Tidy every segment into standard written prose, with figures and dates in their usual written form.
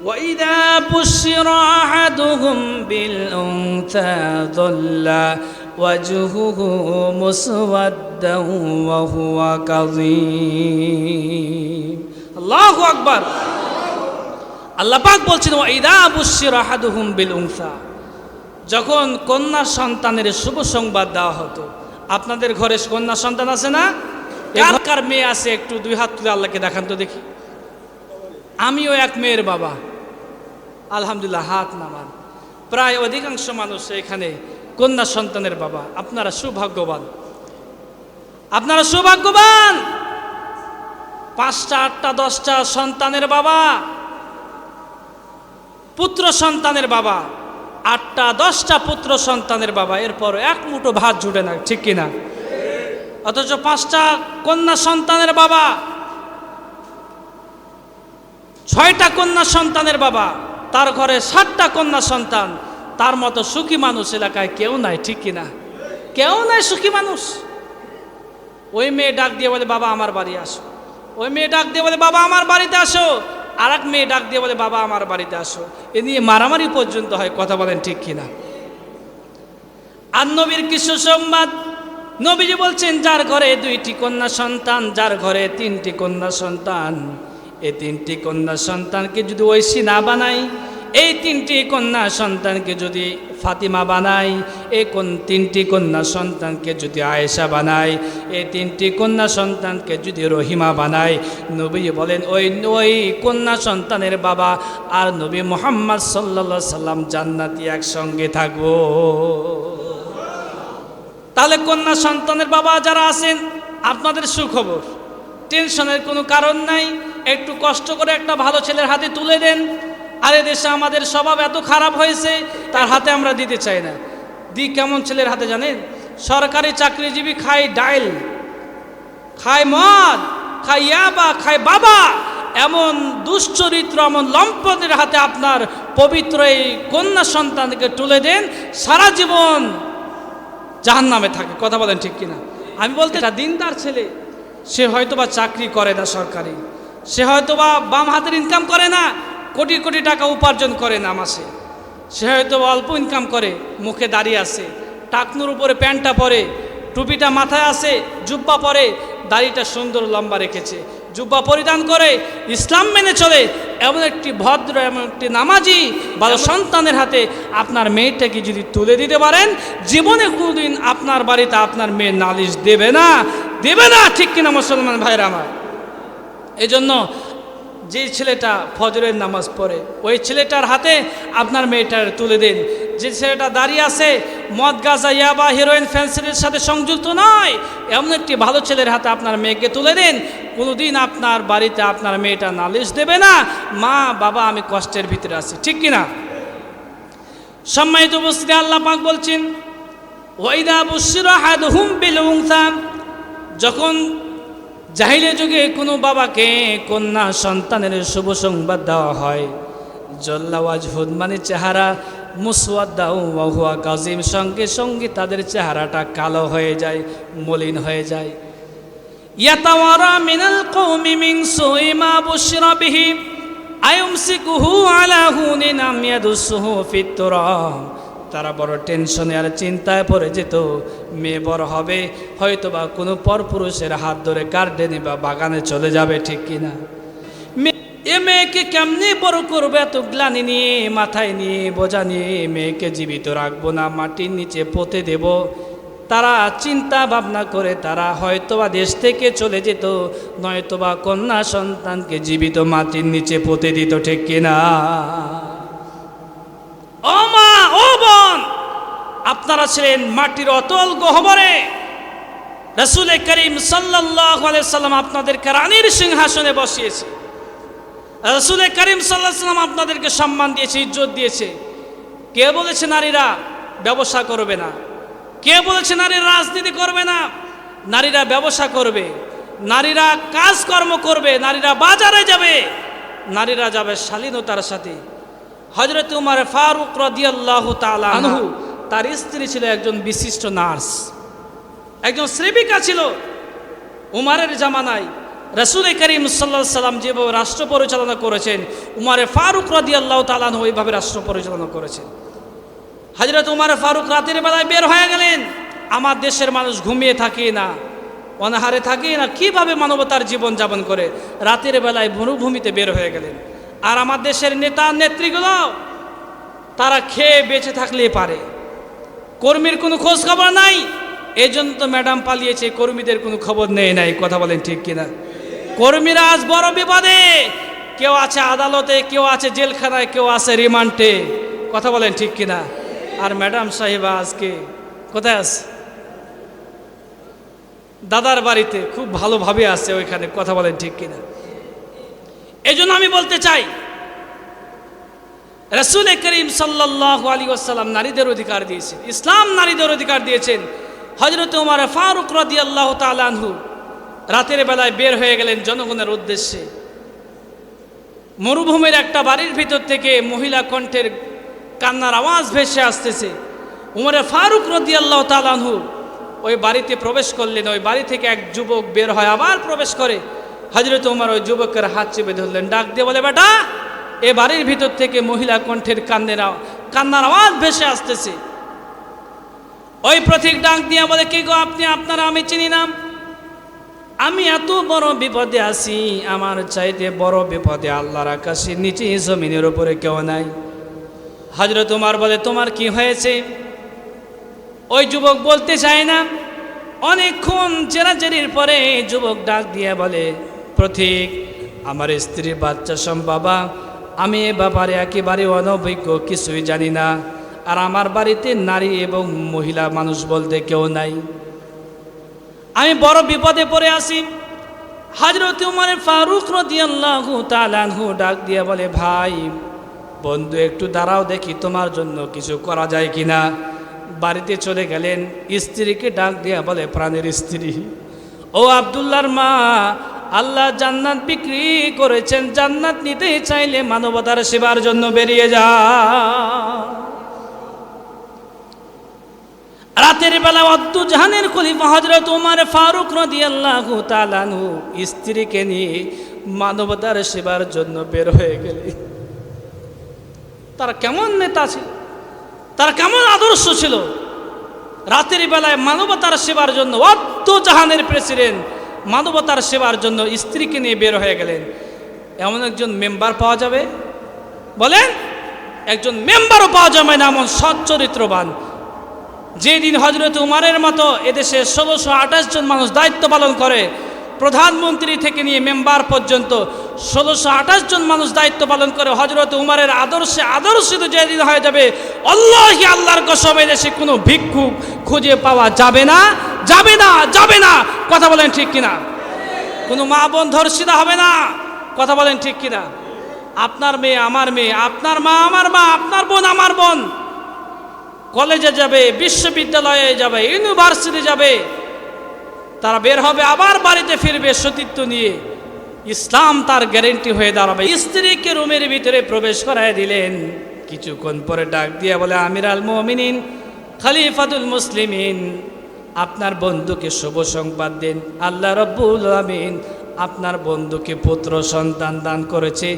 وإذا بشر أحدهم بالأنثى ظل وجهه مسودا وهو كظيم الله أكبر আল্লাহ পাক বলছেন ওয়াইদা বুশিরা আহাদুহুম বিল উনসা, যখন কন্যা সন্তানের শুভ সংবাদ দেওয়া হতো। আপনাদের ঘরে কন্যা সন্তান আছে না? কার মেয়ে আছে একটু দুই হাত তুলে আল্লাহকে দেখান তো দেখি। আমিও এক মেয়ের বাবা, আলহামদুলিল্লাহ, হাত নামান। প্রায় অধিকাংশ মানুষ এখানে কন্যা সন্তানের বাবা। আপনারা সৌভাগ্যবান, আপনারা সৌভাগ্যবান। 5টা 8টা 10টা সন্তানের বাবা, পুত্র সন্তানের বাবা, 8টা 10টা পুত্র সন্তানের বাবা, এরপর এক মুঠো ভাত জুটে না, ঠিক কিনা? অথচ 5টা কন্যা সন্তানের বাবা, 6টা কন্যা সন্তানের বাবা, তার ঘরে 7টা কন্যা সন্তান। তার মতো সুখী মানুষ এলাকায় কেউ নাই, ঠিক কিনা? কেউ নাই সুখী মানুষ। ওই মেয়ে ডাক দিয়ে বলে বাবা আমার বাড়ি আসো, ওই মেয়ে ডাক দিয়ে বলে বাবা আমার বাড়িতে আসো, আর এক মেয়ে ডাক দিয়ে বলে বাবা আমার বাড়িতে আসো। এ নিয়ে মারামারি পর্যন্ত হয়, কথা বলেন ঠিক কিনা? আর নবীর কিছু সংবাদ, নবীজি বলছেন যার ঘরে 2টি কন্যা সন্তান, যার ঘরে 3টি কন্যা সন্তান, এই 3টি কন্যা সন্তানকে যদি ঐশী না বানাই, এই 3টি কন্যা সন্তানকে যদি ফাতিমা বানাই, এই 3টি কন্যা সন্তানকে যদি আয়েশা বানাই, এই 3টি কন্যা সন্তানকে যদি রহিমা বানাই, নবী বলেন ওই কন্যা সন্তানের বাবা আর নবী মুহাম্মদ সাল্লাল্লাহু আলাইহি সাল্লাম জান্নাতি একসঙ্গে থাকবো। তাহলে কন্যা সন্তানের বাবা যারা আছেন, আপনাদের সুখবর, টেনশনের কোনো কারণ নাই। একটু কষ্ট করে একটা ভালো ছেলের হাতে তুলে দেন। আরে দেশে আমাদের স্বভাব এত খারাপ হয়েছে, তার হাতে আমরা দিতে চাই না। কেমন ছেলের হাতে জানেন? সরকারি চাকরিজীবী, খায় ডাইল, খায় মদ, খায় ইয়াবা, খায় বাবা, এমন দুশ্চরিত্র, এমন লম্পটের হাতে আপনার পবিত্র এই কন্যা সন্তানকে তুলে দেন, সারা জীবন জাহান্নামে থাকে। কথা বলেন ঠিক কিনা? আমি বলতে একটা দিনদার ছেলে, সে হয়তোবা চাকরি করে না সরকারি, সে হয়তোবা বাম হাতের ইনকাম করে না, কোটি কোটি টাকা উপার্জন করে না মাসে, সে হয়তো অল্প ইনকাম করে, মুখে দাঁড়িয়ে আছে, টাকনুর উপরে প্যান্টটা পরে, টুপিটা মাথায় আছে, জুব্বা পরে, দাড়িটা সুন্দর লম্বা রেখেছে, জুব্বা পরিধান করে, ইসলাম মেনে চলে, এমন একটি ভদ্র, এমন একটি নামাজি ভালো সন্তানের হাতে আপনার মেয়েটাকে যদি তুলে দিতে পারেন, জীবনে কোনোদিন আপনার বাড়িতে আপনার মেয়ে নালিশ দেবে না, দেবে না, ঠিক কিনা মুসলমান ভাইরা আমার? এই জন্য যে ছেলেটা ফজরের নামাজ পড়ে, ওই ছেলেটার হাতে আপনার মেয়েটার তুলে দিন। যে ছেলেটা দাঁড়িয়ে আছে, মদ গাঁজা ইয়াবা হিরোইন ফ্যান্সির সাথে সংযুক্ত নয়, এমন একটি ভালো ছেলের হাতে আপনার মেয়েকে তুলে দিন। কোনোদিন আপনার বাড়িতে আপনার মেয়েটা নালিশ দেবে না, মা বাবা আমি কষ্টের ভিতরে আছি, ঠিক কিনা? সম্মানিত উপস্থিতি, আল্লাহ পাক বলছেন ওয়াইদা বুশিরা আহাদুহুম বিল উনসা, যখন জাহিলিয়া যুগে কোনো বাবাকে কন্যা সন্তানের শুভ সংবাদ দেওয়া হয়, জল্লা ওয়াজহুদ মানে চেহারা, মুসওয়াদ্দাউ ওয়া হুয়া কাযিম, সঙ্গে সঙ্গে তাদের চেহারাটা কালো হয়ে যায়, মলিন হয়ে যায়। ইয়াতাওয়ারা মিনাল কওমি মিন সুই মা বুশিরা বিহি আয়ুমসিকুহু আলা হুনিন আম ইয়াদুসুহু ফিত তুরাব, তারা বড় টেনশনে আর চিন্তায় পড়ে যেত, মেয়ে বড় হবে, হয়তোবা কোনো পরপুরুষের হাত ধরে গার্ডেনে বা বাগানে চলে যাবে, ঠিক কিনা? এ মেয়েকে কেমনি বড় করবে, এত গ্লানি নিয়ে, মাথায় নিয়ে, বোঝা নিয়ে, মেয়েকে জীবিত রাখবো না, মাটির নিচে পুঁতে দেব। তারা চিন্তা ভাবনা করে তারা হয়তোবা দেশ থেকে চলে যেত, নয়তোবা কন্যা সন্তানকে জীবিত মাটির নিচে পুঁতে দিত, ঠিক কিনা? ও মা, ও বোন, আপনারা ছিলেন মাটির অতল গহ্বরে, রাসূল করিম সাল্লাল্লাহু আলাইহি সাল্লাম আপনাদেরকে রানীর সিংহাসনে বসিয়েছে, রাসূল করিম সাল্লাল্লাহু আলাইহি সাল্লাম আপনাদেরকে সম্মান দিয়েছে, ইজ্জত দিয়েছে। কে বলেছে নারীরা ব্যবসা করবে না? কে বলেছে নারীরা রাজনীতি করবে না? নারীরা ব্যবসা করবে, নারীরা কাজকর্ম করবে, নারীরা বাজারে যাবে, নারীরা যাবে শালীনতার সাথে। হযরত উমর ফারুক রাদিয়াল্লাহু তাআলা আনহু, তার স্ত্রী ছিল একজন বিশিষ্ট নার্স, একজন সেবিকা ছিল। উমরের জামানায় রাসূল করিম সাল্লাল্লাহু আলাইহি সাল্লাম যেভাবে রাষ্ট্র পরিচালনা করেছেন, উমর ফারুক রাদিয়াল্লাহু তাআলা আনহু ওইভাবে রাষ্ট্র পরিচালনা করেছেন। হযরত উমর ফারুক রাতের বেলায় বের হয়ে গেলেন। আমার দেশের মানুষ ঘুমিয়ে থাকে না, অনাহারে থাকে না, কিভাবে মানবতার জীবন যাপন করে, রাতের বেলায় মরুভূমিতে বের হয়ে গেলেন। আর আমার দেশের নেতা নেত্রীগুলো তারা খেয়ে বেঁচে থাকলেই পারে, কর্মীর কোনো খোঁজ খবর নাই। এই জন্য তো ম্যাডাম পালিয়েছে, কর্মীদের কোনো খবর নেই নাই। কথা বলেন ঠিক কিনা? কর্মীরা আজ বড় বিপদে, কেউ আছে আদালতে, কেউ আছে জেলখানায়, কেউ আছে রিমান্ডে। কথা বলেন ঠিক কিনা? আর ম্যাডাম সাহেবা আজকে কোথায় আছে? দাদার বাড়িতে খুব ভালোভাবে আছে ওইখানে। কথা বলেন ঠিক কিনা? এই জন্য আমি বলতে চাই, রাসূল করিম সাল্লাল্লাহু আলাইহি ওয়াসাল্লাম নারীদের অধিকার দিয়েছেন, ইসলাম নারীদের অধিকার দিয়েছেন। হযরত ওমর ফারুক রাদিয়াল্লাহু তাআলা আনহু রাতের বেলায় বের হয়ে গেলেন জনগণের উদ্দেশ্যে। মরুভূমির একটা বাড়ির ভিতর থেকে মহিলা কণ্ঠের কান্নার আওয়াজ ভেসে আসতেছে। ওমর ফারুক রাদিয়াল্লাহু তাআলা আনহু ওই বাড়িতে প্রবেশ করলেন। ওই বাড়ি থেকে এক যুবক বের হয়, আবার প্রবেশ করে। হযরত ওমর ওই যুবকের হাত চেপে ধরলেন, ডাক দিয়ে বলে, বেটা, এ বাড়ির ভিতর থেকে মহিলা কণ্ঠের কান্নার আওয়াজ ভেসে আসতেছে। ওই প্রতীক ডাক দিয়ে বলে, কে গো আপনি? আপনারা আমি চিনি না। আমি এত বড় বিপদে আছি, আমার চাইতে বড় বিপদে আল্লাহর আকাশের নিচে জমিনের উপরে কেউ নাই। হযরত ওমর বলে, তোমার কি হয়েছে? ওই যুবক বলতে চায় না। অনেকক্ষণ জেরাজেরির পরে যুবক ডাক দিয়ে বলে, প্রতীক, আমার স্ত্রীর বাচ্চা বাবা, আমি এ ব্যাপারে একেবারে অনভিজ্ঞ, কিছুই জানি না। আর আমার বাড়িতে নারী এবং মহিলা মানুষ বলতে কেউ নাই, আমি বড় বিপদে পড়ে আছি। হযরত ওমর ফারুক রাদিয়াল্লাহু তাআলা আনহু ডাক দিয়ে বলে, ভাই বন্ধু, একটু দাঁড়াও, দেখি তোমার জন্য কিছু করা যায় কিনা। বাড়িতে চলে গেলেন। স্ত্রীকে ডাক দিয়ে বলে, প্রাণের স্ত্রী, ও আব্দুল্লাহর মা, আল্লাহ জান্নাত বিক্রি করেছেন, জান্নাত নিতে চাইলে মানবতার সেবার জন্য বেরিয়ে যা। রাতের বেলা অদ্দু জাহানের খলিফা হযরত ওমর ফারুক রাদিয়াল্লাহু তাআলা আনহু স্ত্রীকে নিয়ে মানবতার সেবার জন্য বের হয়ে গেলেন। তারা কেমন নেতা ছিল, তার কেমন আদর্শ ছিল! রাতের বেলায় মানবতার সেবার জন্য অদ্দু জাহানের প্রেসিডেন্ট মানবতার সেবার জন্য স্ত্রীকে নিয়ে বের হয়ে গেলেন। এমন একজন মেম্বার পাওয়া যাবে? বলেন, একজন মেম্বারও পাওয়া যাবে না এমন সৎ চরিত্রবান। যেদিন হযরত উমরের মতো এদেশে 1628 জন মানুষ দায়িত্ব পালন করে, প্রধানমন্ত্রী থেকে নিয়ে মেম্বার পর্যন্ত 1628 জন মানুষ দায়িত্ব পালন করে, হযরত উমরের আদর্শে আদর্শিত যেদিন হয়ে যাবে, আল্লাহি আল্লাহর কসম, এদেশে কোনো ভিক্ষুক খুঁজে পাওয়া যাবে না, যাবে না, যাবে না। কথা বলেন ঠিক কিনা? কোনো মা বোন ধর্ষিতা হবে না। কথা বলেন ঠিক কিনা? আপনার মেয়ে আমার মেয়ে, আপনার মা আমার মা, আপনার বোন আমার বোন কলেজে যাবে, বিশ্ববিদ্যালয়ে যাবে, ইউনিভার্সিটি যাবে, তারা বের হবে, আবার বাড়িতে ফিরবে সতীত্ব নিয়ে। ইসলাম তার গ্যারেন্টি হয়ে দাঁড়াবে। স্ত্রীকে রুমের ভিতরে প্রবেশ করায় দিলেন। কিছুক্ষণ পরে ডাক দিয়ে বলে, আমিরুল মুমিনিন, খলিফাতুল মুসলিমিন, আপনার বন্ধুকে শুভ সংবাদ দিন, আল্লাহ রাব্বুল আলামিন আপনার বন্ধুকে পুত্র সন্তান দান করেছে,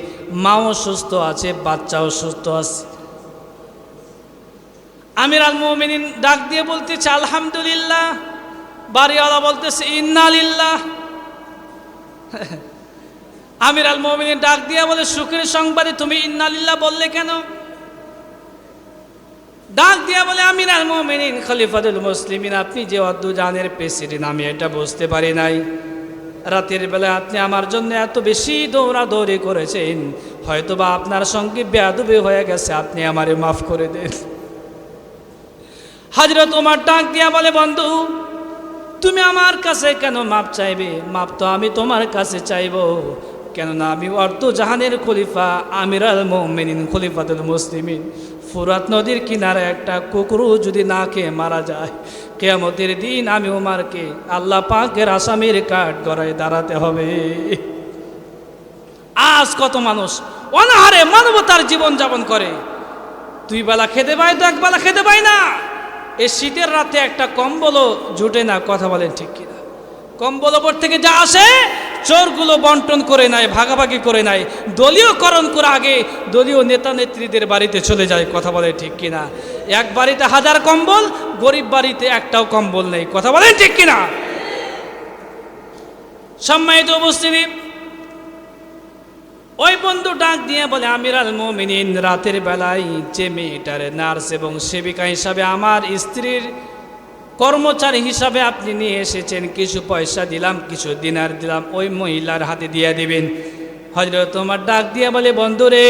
মাও সুস্থ আছে, বাচ্চাও সুস্থ আছে। আমিরুল মুমিনিন ডাক দিয়ে বলতেছে, আলহামদুলিল্লাহ। বাড়িওয়ালা বলতেছে, ইন্না লিল্লাহ। আমিরুল মুমিনিন ডাক দিয়ে বলে, সুখের সংবাদে তুমি ইন্না লিল্লাহ বললে কেন? ডাক দিয়ে বলে, আমিরুল মুমিনিন খলিফাতুল মুসলিমিন, আপনি যে অদ্দু জাহানের প্রেসিডেন্ট, আমি এটা বুঝতে পারি নাই। রাতের বেলা আপনি আমার জন্য এত বেশি দৌড়াদৌড়ি করেছেন, হয়তোবা আপনার সঙ্গে বেয়াদবি হয়ে গেছে, আপনি আমারে মাফ করে দেন। হযরত ওমর ডাক দিয়া বলে, বন্ধু, তুমি আমার কাছে কেন মাপ চাইবে? মাপ তো আমি তোমার কাছে চাইব, কেননা আমি অর্ধ জাহানের খলিফা, আমিরুল মুমিনিন খলিফাতুল মুসলিমিন। ফুরাত নদীর কিনারে একটা কুকুরও যদি না খেয়ে মারা যায়, কিয়ামতের দিন আমি ওমরকে আল্লাহ পাকের আসামির কাঠ গড়ায় দাঁড়াতে হবে। আজ কত মানুষ অনাহারে মানবতার জীবন যাপন করে, 2 বেলা খেতে পায় তো 1 বেলা খেতে পায় না। এই শীতের রাতে একটা কম্বলও জুটে না। কথা বলেন ঠিক কিনা? কম্বল ওপর থেকে যা আসে চোরগুলো বন্টন করে নেয়, ভাগাভাগি করে নেয়, দলীয়করণ করে আগে দলীয় নেতা নেত্রীদের বাড়িতে চলে যায়। কথা বলে ঠিক কিনা? এক বাড়িতে 1000 কম্বল, গরিব বাড়িতে একটাও কম্বল নেই। কথা বলেন ঠিক কিনা? সম্মানিত উপস্থিতি, ওই বন্ধু ডাক দিয়ে বলে, আমিরাল মুমিনিন, রাতের বেলায় যে মেয়েটার নার্স এবং সেবিকা হিসাবে আমার স্ত্রীর কর্মচারী হিসাবে আপনি নিয়ে এসেছেন, কিছু পয়সা দিলাম, কিছু দিনার দিলাম, ওই মহিলার হাতে দিয়ে দিবেন। হযরত তোমার ডাক দিয়ে বলে, বন্ধুরে,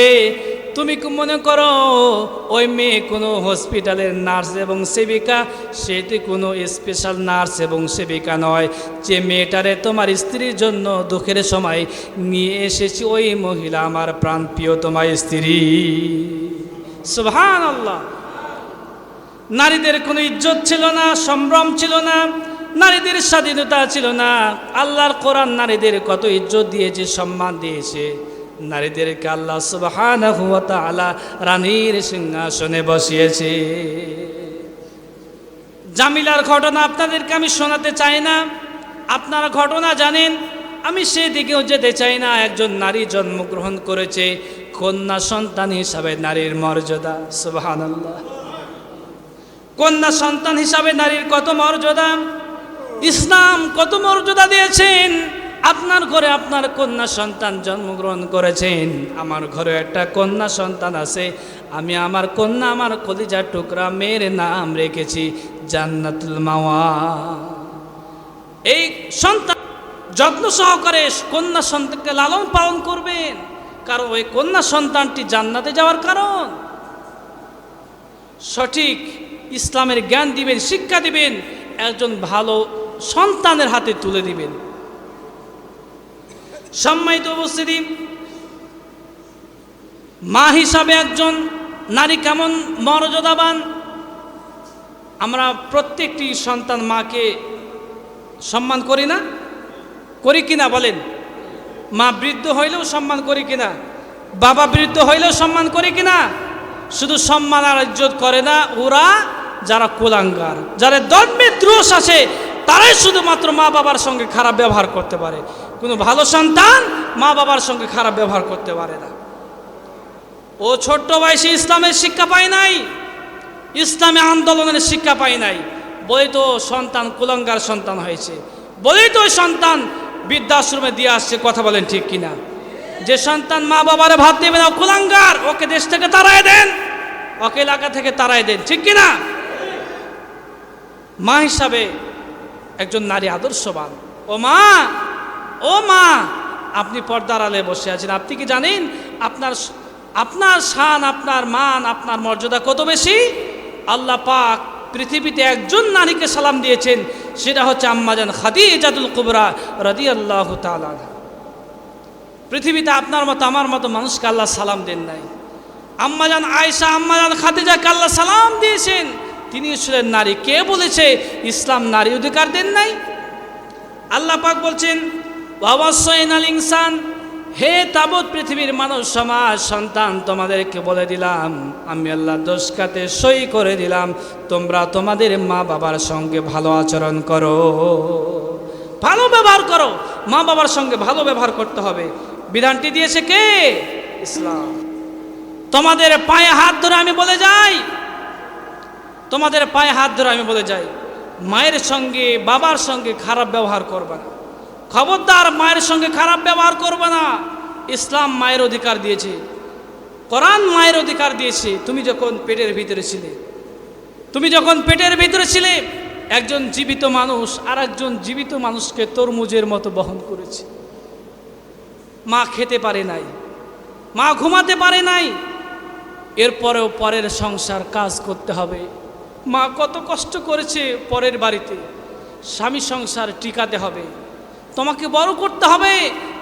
তুমি কি মনে করো ওই মেয়ে কোনো হসপিটালের নার্স এবং সেবিকা? সেটি কোনো স্পেশাল নার্স এবং সেবিকা নয়। যে মেয়েটারে তোমার স্ত্রীর জন্য দুঃখের সময় নিয়ে এসেছি, ওই মহিলা আমার প্রাণপ্রিয় তোমার স্ত্রী। সুবহানাল্লাহ। নারীদের কোনো ইজ্জত ছিল না, সম্ভ্রম ছিল না, নারীদের স্বাধীনতা ছিল না। আল্লাহর কোরআন নারীদের কত ইজ্জত দিয়েছে, সম্মান দিয়েছে। নারীদেরকে আল্লাহ সুবহানাহু ওয়া তাআলা রানীর সিংহাসনে বসিয়েছে। জামিলার ঘটনা আপনাদেরকে আমি শোনাতে চাই না, আপনারা ঘটনা জানেন, আমি সেদিকেও যেতে চাই না। একজন নারী জন্মগ্রহণ করেছে, কন্যা সন্তান হিসাবে নারীর মর্যাদা। সুবহানাল্লাহ। কন্যা সন্তান হিসাবে নারীর কত মর্যাদা, ইসলাম কত মর্যাদা দিয়েছেন। আপনার ঘরে আপনার কন্যা সন্তান জন্মগ্রহণ করেছেন, আমার ঘরে একটা কন্যা সন্তান আছে। আমি আমার কন্যা, আমার কলিজার টুকরা মেয়ের নাম রেখেছি জান্নাতুল মাওয়া। এই সন্তান যত্ন সহকারে কন্যা সন্তানকে লালন পালন করবেন, কারণ ওই কন্যা সন্তানটি জান্নাতে যাওয়ার কারণ। সঠিক ইসলামের জ্ঞান দিবেন, শিক্ষা দিবেন, একজন ভালো সন্তানের হাতে তুলে দিবেন। সম্মানিত উপস্থিতি, মা হিসাবে একজন নারী কেমন মর্যাদাবান? আমরা প্রত্যেকটি সন্তান মাকে সম্মান করি না? করি কিনা বলেন? মা বৃদ্ধ হইলেও সম্মান করি কিনা? বাবা বৃদ্ধ হইলেও সম্মান করি কিনা? শুধু সম্মান আর ইজ্জত করে না ওরা যারা কুলাঙ্গার, যারা দোষ আছে, তারাই শুধুমাত্র মা বাবার সঙ্গে খারাপ ব্যবহার করতে পারে। কোনো ভালো সন্তান মা বাবার সঙ্গে খারাপ ব্যবহার করতে পারে না। ও ছোট্ট বয়সে ইসলামের শিক্ষা পায় নাই, ইসলামী আন্দোলনের শিক্ষা পায় নাই, বলেই তো সন্তান কুলাঙ্গার সন্তান হয়েছে, বলেই তো ওই সন্তান বৃদ্ধাশ্রমে দিয়ে আসছে। কথা বলেন ঠিক কিনা? যে সন্তান মা বাবার ভাত দেবে না, কুলাঙ্গার, ওকে দেশ থেকে তাড়ায় দেন, ওকে এলাকা থেকে তাড়ায় দেন, ঠিক কিনা? মা হিসাবে একজন নারী আদর্শবান। ও মা, ও মা, আপনি পর্দার আলে বসে আছেন, আপনি কি জানেন আপনার শান, আপনার মান, আপনার মর্যাদা কত বেশি? আল্লাহ পাক পৃথিবীতে একজন নারীকে সালাম দিয়েছেন, সেটা হচ্ছে আম্মাজান খাদিজাতুল কুবরা রাদিয়াল্লাহু তাআলা। পৃথিবীতে আপনার মতো আমার মতো মানুষকে আল্লাহ সালাম দেন নাই। আম্মাজান আয়েশা, আম্মাজান খাদিজাকে আল্লাহ সালাম দিয়েছেন, তিনি ছিলেন নারী। কে বলেছে ইসলাম নারী অধিকার দেন নাই? আল্লাহ পাক বলছেন, ওয়াসাইনাল ইনসান, হে তাবৎ পৃথিবীর মানুষ সমাজ সন্তান, তোমাদেরকে বলে দিলাম, আমি আল্লাহ দোষকাতে সই করে দিলাম, তোমরা তোমাদের মা বাবার সঙ্গে ভালো আচরণ করো, ভালো ব্যবহার করো। মা বাবার সঙ্গে ভালো ব্যবহার করতে হবে। বিধানটি দিয়েছে কে? ইসলাম। তোমাদের পায়ে হাত ধরে আমি বলে যাই, তোমাদের পায়ে হাত ধরে আমি বলে যাই, মায়ের সঙ্গে বাবার সঙ্গে খারাপ ব্যবহার করবে না। খবরদার, মায়ের সঙ্গে খারাপ ব্যবহার করবে না। ইসলাম মায়ের অধিকার দিয়েছে, কোরআন মায়ের অধিকার দিয়েছে। তুমি যখন পেটের ভিতরে ছিলে, একজন জীবিত মানুষ আর একজন জীবিত মানুষকে তরমুজের মতো বহন করেছে। মা খেতে পারে নাই, মা ঘুমাতে পারে নাই, এরপরেও পরের সংসার কাজ করতে হবে। মা কত কষ্ট করেছে পরের বাড়িতে, স্বামী সংসার টিকাতে হবে, তোমাকে বড় করতে হবে,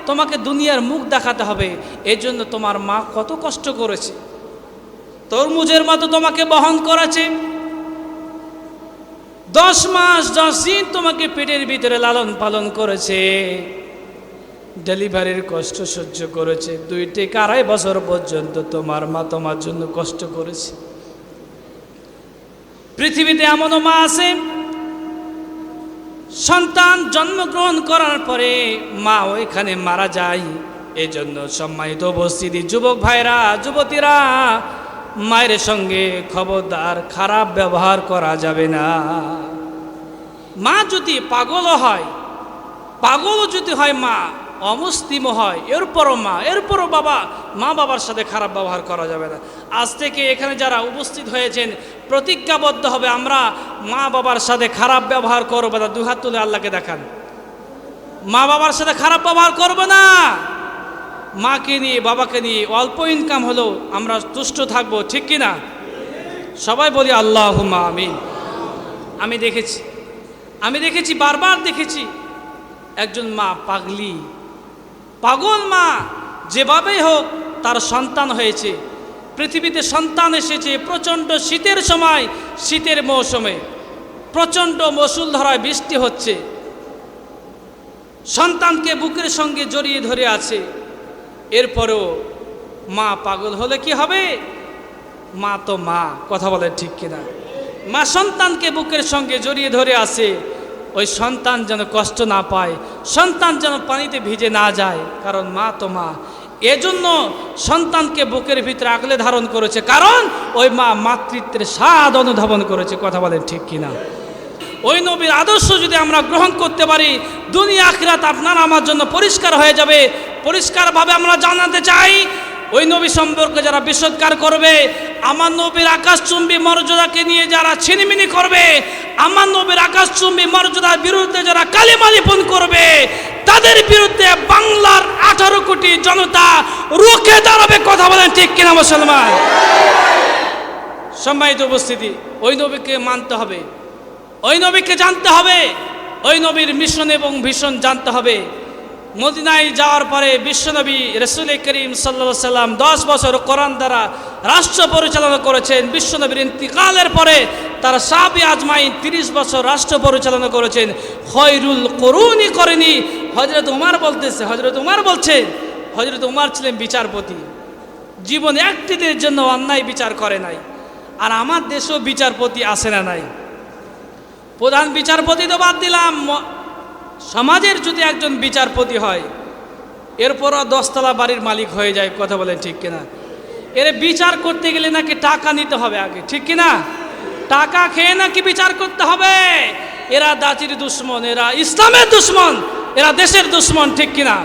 তোমাকে দুনিয়ার মুখ দেখাতে হবে। এজন্য তোমার মা কত কষ্ট করেছে, তরমুজের মতো তোমাকে বহন করেছে। 10 মাস 10 দিন তোমাকে পেটের ভিতরে লালন পালন করেছে, ডেলিভারির কষ্ট সহ্য করেছে। 2 থেকে 2.5 বছর পর্যন্ত তোমার মা তোমার জন্য কষ্ট করেছে। পৃথিবীতে এমনও মা আছে সন্তান জন্মগ্রহণ করার পরে মা ওইখানে মারা যায়। এজন্য সম্মানিত উপস্থিতি যুবক ভাইরা, যুবতীরা, মায়ের সঙ্গে খবরদার খারাপ ব্যবহার করা যাবে না। মা যদি পাগলও হয়, পাগলও যদি হয়, মা অমুসলিমও হয়, এরপরও মা, এরপরও বাবা, মা বাবার সাথে খারাপ ব্যবহার করা যাবে না। আজ থেকে এখানে যারা উপস্থিত হয়েছেন প্রতিজ্ঞাবদ্ধ হবে, আমরা মা বাবার সাথে খারাপ ব্যবহার করবো না। দুই হাত তুলে আল্লাহকে দেখান, মা বাবার সাথে খারাপ ব্যবহার করবো না। মাকে নিয়ে, বাবাকে নিয়ে অল্প ইনকাম হলেও আমরা তুষ্ট থাকবো, ঠিক কিনা? সবাই বলি আল্লাহুম্মা আমিন। আমি দেখেছি, বারবার দেখেছি একজন মা পাগলি, পাগল মা, যেভাবেই হোক তার সন্তান হয়েছে, পৃথিবীতে সন্তান এসেছে প্রচণ্ড শীতের সময়, শীতের মৌসুমে প্রচণ্ড মুষলধারায় বৃষ্টি হচ্ছে, সন্তানকে বুকের সঙ্গে জড়িয়ে ধরে আছে। এরপরেও মা পাগল হলে কি হবে? মা তো মা, কথা বলে ঠিক কিনা? মা সন্তানকে বুকের সঙ্গে জড়িয়ে ধরে আছে, ওই সন্তান যেন কষ্ট না পায়, সন্তান যেন পানিতে ভিজে না যায়, কারণ মা তো মা। এজন্য সন্তানকে বুকের ভিতরে আগলে ধারণ করেছে, কারণ ওই মা মাতৃত্বের স্বাদ অনুধাবন করেছে, কথা বলেন ঠিক কিনা? ওই নবীর আদর্শ যদি আমরা গ্রহণ করতে পারি, দুনিয়া আখিরাত আপনার আমার জন্য পরিষ্কার হয়ে যাবে। পরিষ্কারভাবে আমরা জানাতে চাই, ওই নবী সম্পর্কে যারা বিশ্বৎকার করবে, আমার নবীর আকাশচুম্বী মর্যাদাকে নিয়ে যারা ছিনিমিনি করবে, আমার নবীর আকাশচুম্বী মর্যাদার বিরুদ্ধে যারা কালিমা লিপন করবে, তাদের বিরুদ্ধে বাংলার 18 কোটি জনতা রুখে দাঁড়াবে, কথা বলেন ঠিক কিনা মুসলমান? সম্মানিত উপস্থিতি, ওই নবীকে মানতে হবে, ওই নবীকে জানতে হবে, ওই নবীর মিশন এবং ভীষণ জানতে হবে। মদিনায় যাওয়ার পরে বিশ্বনবী রাসূল করিম সাল্লাল্লাহু আলাইহি সাল্লাম 10 বছর কোরআন দ্বারা রাষ্ট্র পরিচালনা করেছেন। বিশ্বনবীর ইন্তিকালের পরে তার সাহাবী আজমাইন 30 বছর রাষ্ট্র পরিচালনা করেছেন। খয়রুল কুরুনি করেনি। হযরত উমর বলছেন, হযরত উমর ছিলেন বিচারপতি, জীবনে একটি দিনের জন্য অন্যায় বিচার করে নাই। আর আমার দেশেও বিচারপতি আসে না নাই। প্রধান বিচারপতি তো বাদ দিলাম, সমাজের যদি একজন বিচারপতি হয়, এরপরও 10 তলা বাড়ির মালিক হয়ে যায়, কথা বলেন ঠিক কিনা? এর বিচার করতে গেলে নাকি টাকা নিতে হবে আগে, ঠিক কিনা? টাকা খেয়ে নাকি বিচার করতে হবে। এরা জাতির দুশ্মন, এরা ইসলামের দুশ্মন, এরা দেশের দুশ্মন, ঠিক কিনা?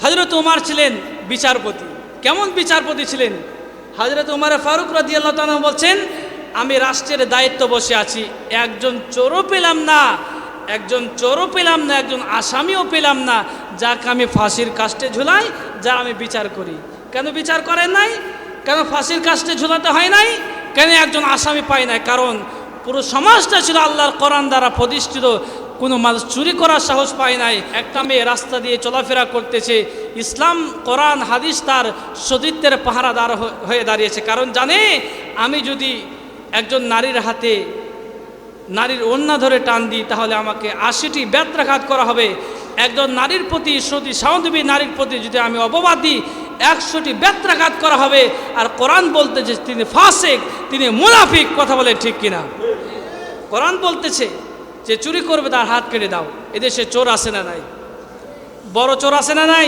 হযরত উমর ছিলেন বিচারপতি। কেমন বিচারপতি ছিলেন? হযরত উমর ফারুক রাদিয়াল্লাহু তাআলা বলছেন, আমি রাষ্ট্রের দায়িত্ব বসে আছি, একজন চোরও পেলাম না, একজন আসামিও পেলাম না, যাকে আমি ফাঁসির কাস্টে ঝুলাই, যা আমি বিচার করি। কেন বিচার করেন নাই? কেন ফাঁসির কাস্টে ঝুলাতে হয় নাই? কেন একজন আসামি পাই নাই? কারণ পুরো সমাজটা ছিল আল্লাহর কোরআন দ্বারা প্রতিষ্ঠিত, কোনো মানুষ চুরি করার সাহস পায় নাই। একটা মেয়ে রাস্তা দিয়ে চলাফেরা করতেছে, ইসলাম, কোরআন, হাদিস তার সতীত্বের পাহারাদার হয়ে দাঁড়িয়েছে। কারণ জানে, আমি যদি একজন নারীর হাতে নারীর ওড়না ধরে টান দিই, তাহলে আমাকে 80টি ব্যত্রাঘাত করা হবে। একজন নারীর প্রতি, সতী সাধবী নারীর প্রতি যদি আমি অপবাদ দিই, 100টি ব্যত্রাঘাত করা হবে। আর কোরআন বলতেছে তিনি ফাসিক, তিনি মুনাফিক, কথা বলে ঠিক কিনা? কোরআন বলতেছে যে চুরি করবে তার হাত কেটে দাও। এদেশে চোর আসে না নাই? বড় চোর আসে না নাই?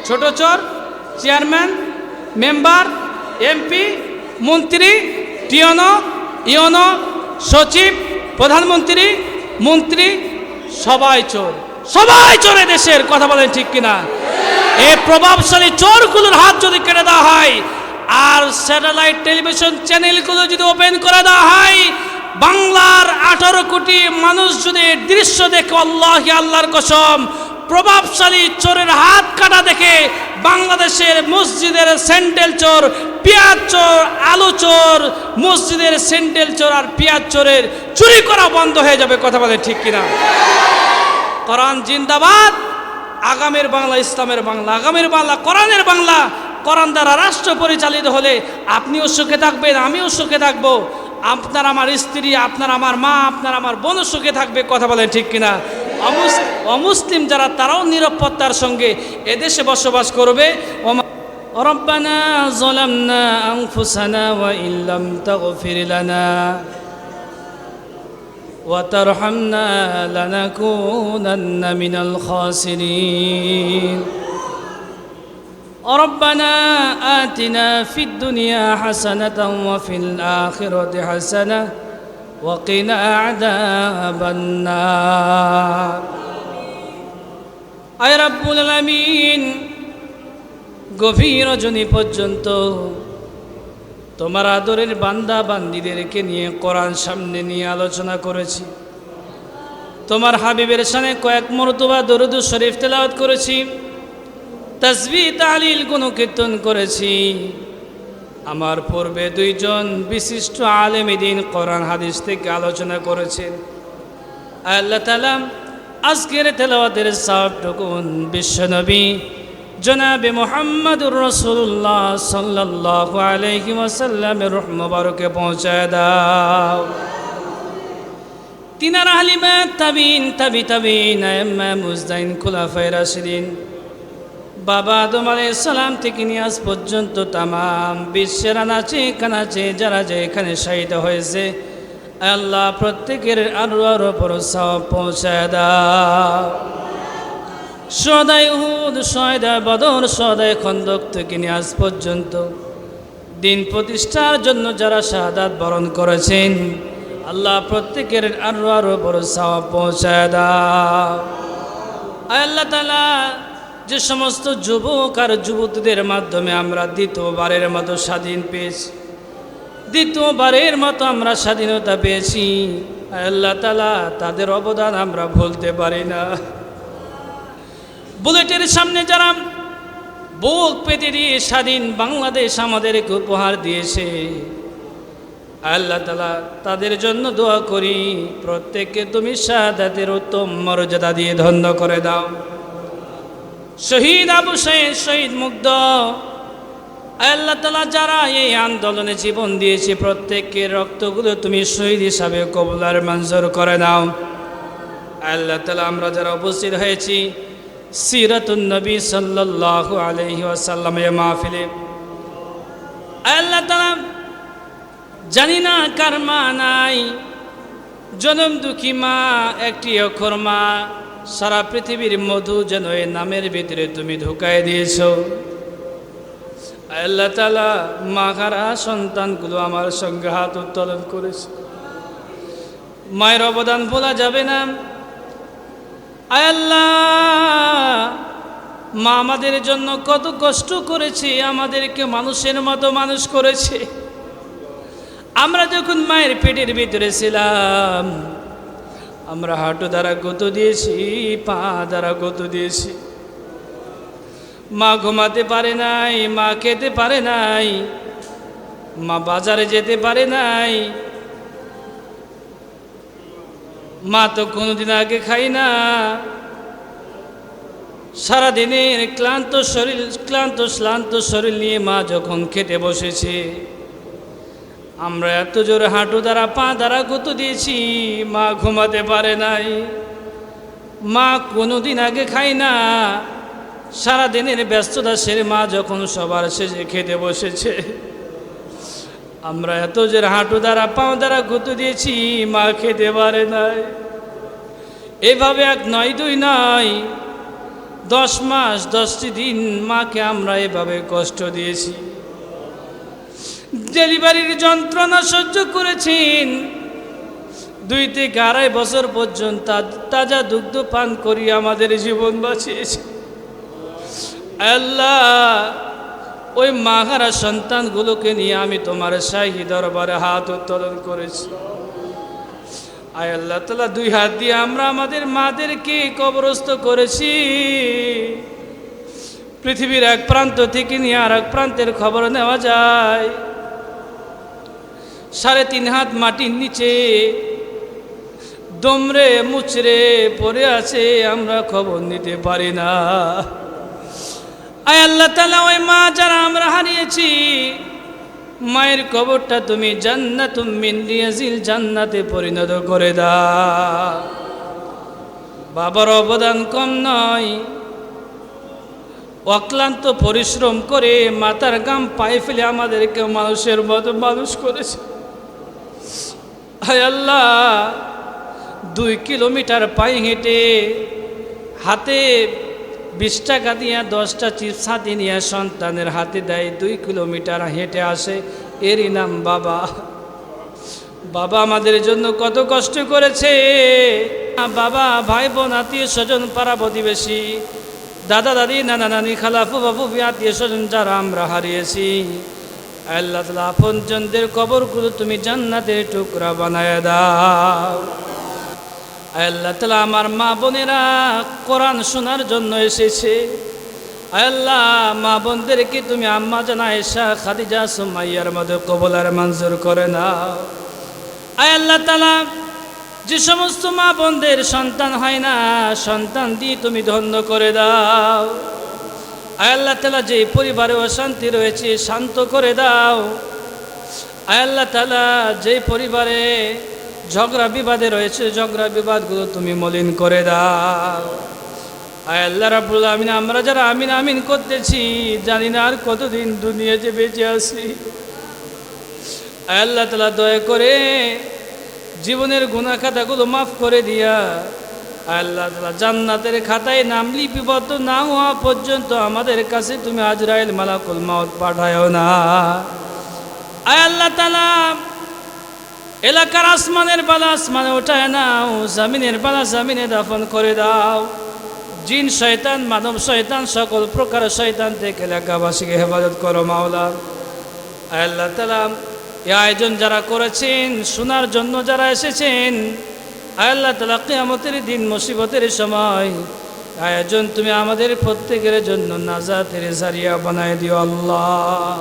ছোট চোর, চেয়ারম্যান, মেম্বার, এমপি, মন্ত্রী, টিওনো, ইওনো, সচিব, প্রধানমন্ত্রী, মন্ত্রী, সবাই চোর, সবাই চোরে দেশের, কথা বলেন ঠিক কিনা? এই প্রভাবশালী চোরগুলোর হাত যদি কেটে দেওয়া হয়, আর স্যাটেলাইট টেলিভিশন চ্যানেলগুলো যদি ওপেন করে দেওয়া হয়, বাংলার 18 কোটি মানুষ যদি দৃশ্য দেখে, আল্লাহি, আল্লাহর কসম, প্রভাবশালী চোরের হাত কাটা দেখে বাংলাদেশের মসজিদের স্যান্ডেল চোর, পেঁয়াজ চোর, আলু চোর, মসজিদের স্যান্ডেল চোর আর পেঁয়াজ চোরের চুরি করা বন্ধ হয়ে যাবে, কথা বলে ঠিক কিনা? কোরআন জিন্দাবাদ। আগামীর বাংলা ইসলামের বাংলা, আগামীর বাংলা কোরআনের বাংলা। কোরআন দ্বারা রাষ্ট্র পরিচালিত হলে আপনিও সুখে থাকবেন, আমিও সুখে থাকবো, আপনার আমার স্ত্রী, আপনার আমার মা, আপনার আমার বোনও সুখে থাকবে, কথা বলেন ঠিক কিনা? অমুসলিম যারা, তারাও নিরাপত্তার সঙ্গে এদেশে বসবাস করবে। রব্বানা যালামনা আনফুসানা ওয়া ইল্লাম তাগফির লানা وترحمنا لنكونن من الخاسرين ربنا آتنا في الدنيا حسنة وفي الآخرة حسنة وقنا عذاب النار আয় রব্বুল আলামিন গভীর রজনী পর্যন্ত তোমার আদরের বান্দা বান্দীদেরকে নিয়ে কোরআন সামনে নিয়ে আলোচনা করেছি। তোমার হাবিবের শানে কয়েক মরতবা দরুদ শরীফ তেলাওয়াত করেছি, তাসবিহ তাহলিল গুণকীর্তন করেছি। আমার পূর্বে দুইজন বিশিষ্ট আলেম দ্বীন কোরআন হাদিস থেকে আলোচনা করেছেন। আল্লাহ তাআলা আজকের তেলাওয়াতের সওয়াবটুকুন বিশ্বনবী জনাবে মুহাম্মদুর রাসূলুল্লাহ সাল্লাল্লাহু আলাইহি ওয়াসাল্লামের রূহ মুবারকে পৌঁছায় দাও। তিনার আলিমা তাবিন তাবিন আইম্মা মুজদাইন খুলাফায়ে রাশিদিন বাবা আদম আলাইহিস সালাম থেকে নিয়ে আজ পর্যন্ত তামাম বিশ্বের আনাচে কানাচে যারা যে এখানে শহীদ হয়েছে, আল্লাহ প্রত্যেকের আরো উপর সওয়াব পৌঁছায় দাও। সদাই উহুদ, সদাই বদর, সদাই খন্দক থেকে নিয়ে আজ পর্যন্ত দিন প্রতিষ্ঠার জন্য যারা শাহাদাত বরণ করেছেন, আল্লাহ প্রত্যেকের আরো বড় সওয়াব পৌঁছায় দাও। আল্লাহ তাআলা যে সমস্ত যুবক আর যুবতীদের মাধ্যমে আমরা দ্বিতীয়বারের মতো স্বাধীন পেয়েছি, দ্বিতীয়বারের মতো আমরা স্বাধীনতা পেয়েছি, আল্লাহ তাআলা তাদের অবদান আমরা ভুলতে পারি না। বুলেটের সামনে যারা বুক পেতে দিয়ে স্বাধীন বাংলাদেশ আমাদেরকে উপহার দিয়েছে, আল্লাহ তাআলা তাদের জন্য দোয়া করি, প্রত্যেককে তুমি শাহাদাতের উত্তম মর্যাদা দিয়ে ধন্য করে দাও। শহীদ আবু সাঈদ, শহীদ মুগ্ধ, আল্লাহ তাআলা যারা এই আন্দোলনে জীবন দিয়েছে, প্রত্যেকের রক্তগুলো তুমি শহীদ হিসাবে কবুল আর মঞ্জুর করে নাও। আল্লাহ তাআলা আমরা যারা উপস্থিত হয়েছি সিরাতুন নবী সাল্লাল্লাহু আলাইহি ওয়াসাল্লামের মাহফিলে, আল্লাহ তাআলা জানি না কার মা নাই, জনম দুঃখী মা, একটি অক্ষর মা, সারা পৃথিবীর মধু যেন এই নামের ভিতরে তুমি ঢুকায় দিয়েছো। আল্লাহ তাআলা মাহারা সন্তানগুলো আমার সঙ্গে হাত উত্তোলন করেছে, মায়ের অবদান ভোলা যাবে না। আল্লাহ মা আমাদের জন্য কত কষ্ট করেছে, আমাদেরকে মানুষের মতো মানুষ করেছে। আমরা যখন মায়ের পেটের ভিতরে ছিলাম, আমরা হাঁটু দ্বারা গুঁতো দিয়েছি, পা দ্বারা গুঁতো দিয়েছি। মা ঘুমাতে পারে নাই, মা খেতে পারে নাই, মা বাজারে যেতে পারে নাই, মা তো কোনোদিন আগে খাই না। সারাদিনের ক্লান্ত শ্লান্ত শরীর নিয়ে মা যখন খেতে বসেছে, আমরা এত জোরে হাঁটু দ্বারা পা দ্বারা গুঁতো দিয়েছি, মা ঘুমাতে পারে নাই। মা কোনোদিন আগে খাই না, সারাদিনের ব্যস্ততা সেরে মা যখন সবার শেষে খেতে বসেছে, আমরা এত জোরে হাঁটু দ্বারা পা দ্বারা গুঁতো দিয়েছি, মা খেতে পারে নাই। এভাবে এক নয়, দুই নয়, 10 মাস 10টি দিন মাকে আমরা এভাবে কষ্ট দিয়েছি। ডেলিভারির যন্ত্রণা সহ্য করেছেন, 2 থেকে 2.5 বছর পর্যন্ত তাজা দুগ্ধ পান করি আমাদের জীবন বাঁচিয়েছে। আল্লাহ ওই মাহারা সন্তানগুলোকে নিয়ে আমি তোমার শাহী দরবারে হাত উত্তোলন করেছি। আয় আল্লাহ তাআলা 2 হাত দিয়ে আমরা আমাদের মাদেরকে কবরস্থ করেছি। পৃথিবীর এক প্রান্ত থেকে নিয়ে আর এক প্রান্তের খবর নেওয়া যায়, 3.5 হাত মাটির নিচে দমরে মুচড়ে পড়ে আছে, আমরা খবর নিতে পারি না। আয় আল্লাহ তাআলা ওই মা যারা আমরা হারিয়েছি, মায়ের কবরটা তুমি জান্নাতুম মিন রিয়াজিল জান্নাতে পরিণত করে দাও। বাবার অবদান কম নয়, অক্লান্ত পরিশ্রম করে মাথার গাম পায়ে ফেলে আমাদেরকে মানুষের মতো মানুষ করেছে। হায় আল্লাহ 2 কিলোমিটার পায়ে হেঁটে হাতে 20 টাকা দিয়ে 10টা চিপস হাতে নিয়ে সন্তানের হাতে দেয়, 2 কিলোমিটার হেঁটে আসে, এরই নাম বাবা। বাবা আমাদের জন্য কত কষ্ট করেছে। বাবা, ভাই বোন, আত্মীয় স্বজন, পাড়া প্রতিবেশী, দাদা দাদি, নানা নানি, খালা ফুফা ফুফি, আত্মীয় স্বজন যারা আমরা হারিয়েছি, আল্লাহ তাআলা আপনজনদের কবরগুলো তুমি জান্নাতের টুকরা বানায় দাও। আল্লাহ তাআলা আমার মা বোনেরা কোরআন শোনার জন্য এসেছে, আল্লাহ মা বোনদেরকে তুমি আম্মা জান আয়েশা, খাদিজা, সুমাইয়ার মধ্যে কবুল আর মঞ্জুর করে নাও। আল্লাহ তাআলা যে সমস্ত মা বোনদের সন্তান হয় না, সন্তান দিয়ে তুমি ধন্য করে দাও। আল্লাহ তাআলা যে পরিবারে অশান্তি রয়েছে শান্ত করে দাও। আল্লাহ তাআলা যে পরিবারে ঝগড়া বিবাদে রয়েছে ঝগড়া বিবাদগুলো তুমি মলিন করে দাও। আল্লাহ রাব্বুল আমিন, আমরা যারা আমিন আমিন করতেছি জানি না আর কতদিন দুনিয়াতে বেঁচে আছি। আল্লাহ তাআলা দয়া করে জীবনের গুনাহ খাতাগুলো মাফ করে দিয়া আল্লাহ তাআলা জান্নাতের খাতায় নাম লিপিবদ্ধ না হওয়া পর্যন্ত আমাদের কাছে তুমি আজরাইল মালাকুল মউত পাঠায়ও না। আল্লাহ তাআলা এলাকার আসমানের বালা আসমানে ওঠায় নাও, জমিনের বালা জমিনে দাফন করে দাও। জিন শয়তান, মানব শয়তান, সকল প্রকার শয়তান থেকে এলাকাবাসীকে হেফাজত করো মাওলা। আল্লাহ তাআলা এই আয়োজন যারা করেছেন, শোনার জন্য যারা এসেছেন, আল্লাহ তাআলা কিয়ামতের দিন মুসিবতের সময় আয়োজন তুমি আমাদের প্রত্যেকের জন্য নাজাতের জারিয়া বানায় দিও আল্লাহ।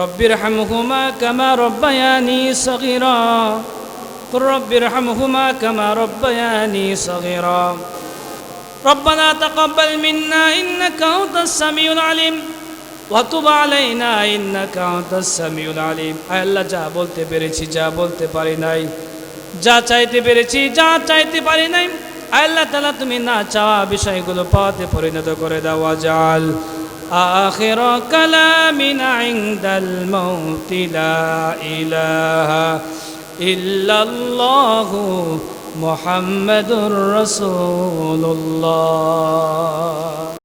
রব্বির হামহুমা কামা রব্বায়ানি সগীরা, রব্বির হামহুমা কামা রব্বায়ানি সগীরা। রব্বানা তাকাব্বাল মিন্না ইন্নাকা আনতাস সামিউল আলিম ওয়া তুব আলাইনা ইন্নাকা আনতাস সামিউল আলিম। আল্লাহ, যা বলতে পেরেছি, যা বলতে পারি নাই, যা চাইতে পেরেছি, যা চাইতে পারি নাই, আল্লাহ তাআলা তুমি না চাওয়া বিষয়গুলো পাওয়াতে পরিণত করে দাও। ওয়াজআল আখির কালামিনা ইনদাল মাউতি লা ইলাহা ইল্লাল্লাহু মুহাম্মাদুর রাসূলুল্লাহ।